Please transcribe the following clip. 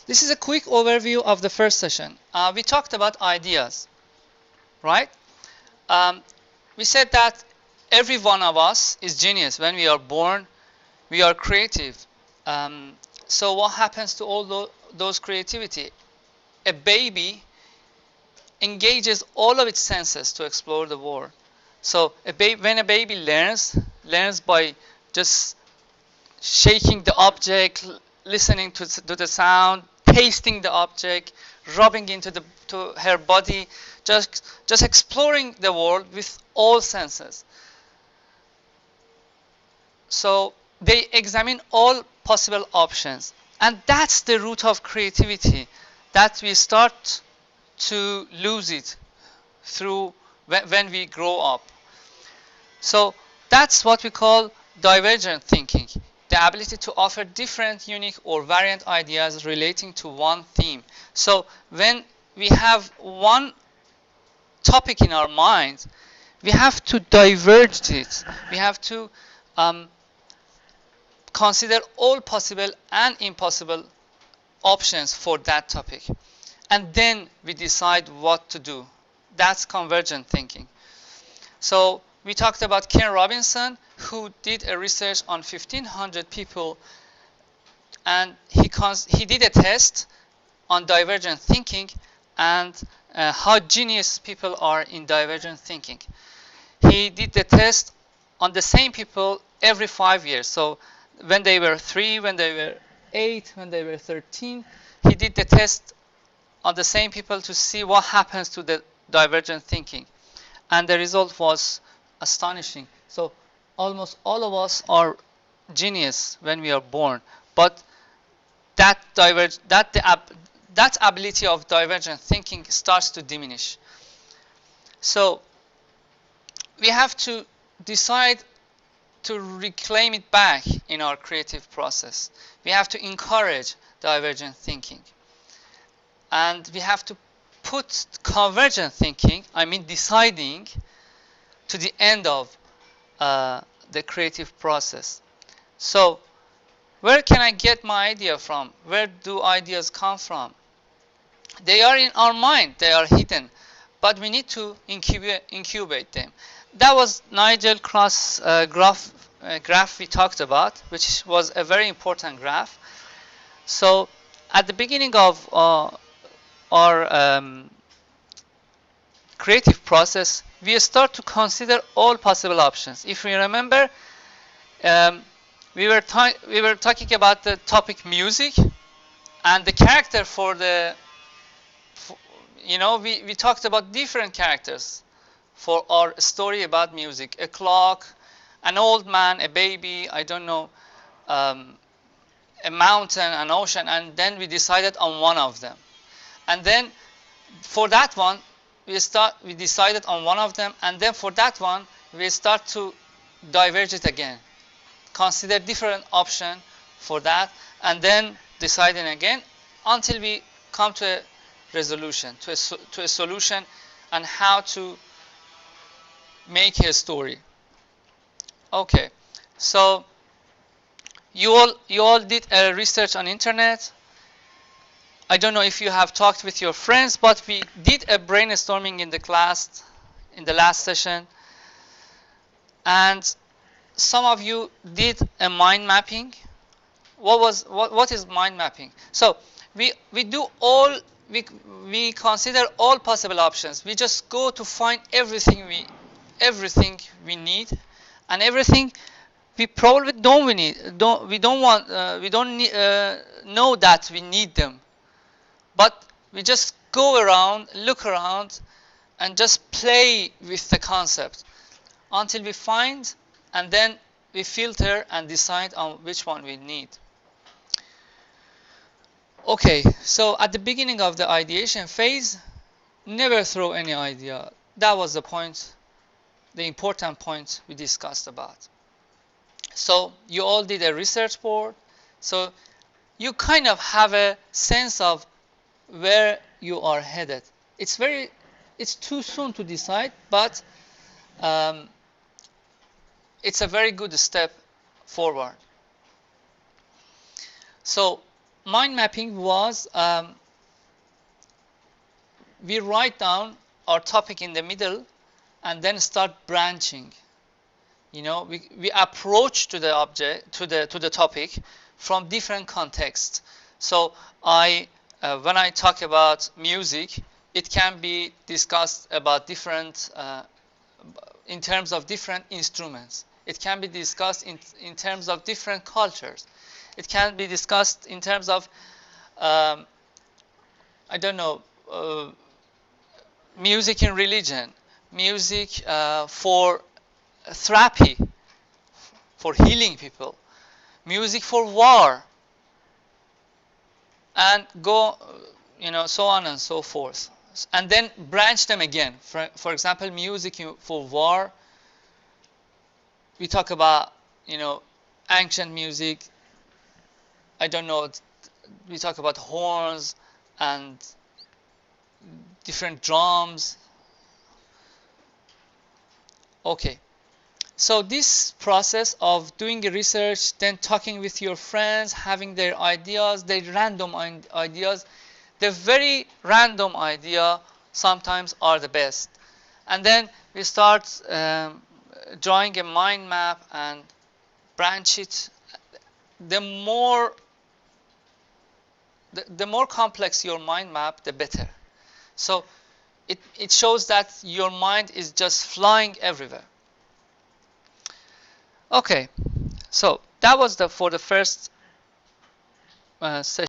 This is a quick overview of the first session. We talked about ideas, right? We said that every one of us is genius. When we are born, we are creative. So what happens to all those creativity? A baby engages all of its senses to explore the world. So when a baby learns by just shaking the object, listening to the sound, tasting the object, rubbing to her body, just exploring the world with all senses. So they examine all possible options, and that's the root of creativity, that we start to lose it through when we grow up. So that's what we call divergent thinking, the ability to offer different, unique, or variant ideas relating to one theme. So when we have one topic in our mind, we have to diverge it. We have to consider all possible and impossible options for that topic. And then we decide what to do. That's convergent thinking. So we talked about Ken Robinson, who did a research on 1,500 people, and he did a test on divergent thinking and how genius people are in divergent thinking. He did the test on the same people every 5 years. So when they were 3, when they were 8, when they were 13, he did the test on the same people to see what happens to the divergent thinking. And the result was astonishing. So almost all of us are genius when we are born, but that ability of divergent thinking starts to diminish. So we have to decide to reclaim it back in our creative process. We have to encourage divergent thinking, and we have to put convergent thinking, I mean deciding, to the end of the creative process. So where can I get my idea from? Where do ideas come from? They are in our mind, they are hidden, but we need to incubate them. That was Nigel Cross' graph we talked about, which was a very important graph. So at the beginning of our creative process, we start to consider all possible options. If we remember, we were talking about the topic music, and the character for the, we talked about different characters for our story about music: a clock, an old man, a baby, I don't know, a mountain, an ocean, and then we decided on one of them. And then for that one, we decided on one of them, and then for that one, we start to diverge it again. Consider different option for that, and then deciding again until we come to a resolution, to a solution on how to make a story. Okay, so you all did a research on internet. I don't know if you have talked with your friends, but we did a brainstorming in the class in the last session, and some of you did a mind mapping. What is mind mapping? So we consider all possible options. We just go to find everything we need, and everything we probably don't know that we need them, but we just go around, look around, and just play with the concept until we find, and then we filter and decide on which one we need. Okay, so at the beginning of the ideation phase, never throw any idea. That was the point, the important point we discussed about. So you all did a research board, so you kind of have a sense of where you are headed. It's too soon to decide, but it's a very good step forward. So mind mapping was we write down our topic in the middle and then start branching. You know, we approach to the object, to the topic from different contexts. So when I talk about music, it can be discussed about different in terms of different instruments. It can be discussed in terms of different cultures. It can be discussed in terms of I don't know, music in religion, music for therapy, for healing people, music for war, and go, you know, so on and so forth. And then branch them again. For example, music for war, we talk about, you know, ancient music. I don't know, we talk about horns and different drums. Okay. So this process of doing research, then talking with your friends, having their ideas, their random ideas, the very random idea sometimes are the best. And then we start drawing a mind map and branch it. The more complex your mind map, the better. So it shows that your mind is just flying everywhere. Okay, so that was for the first session.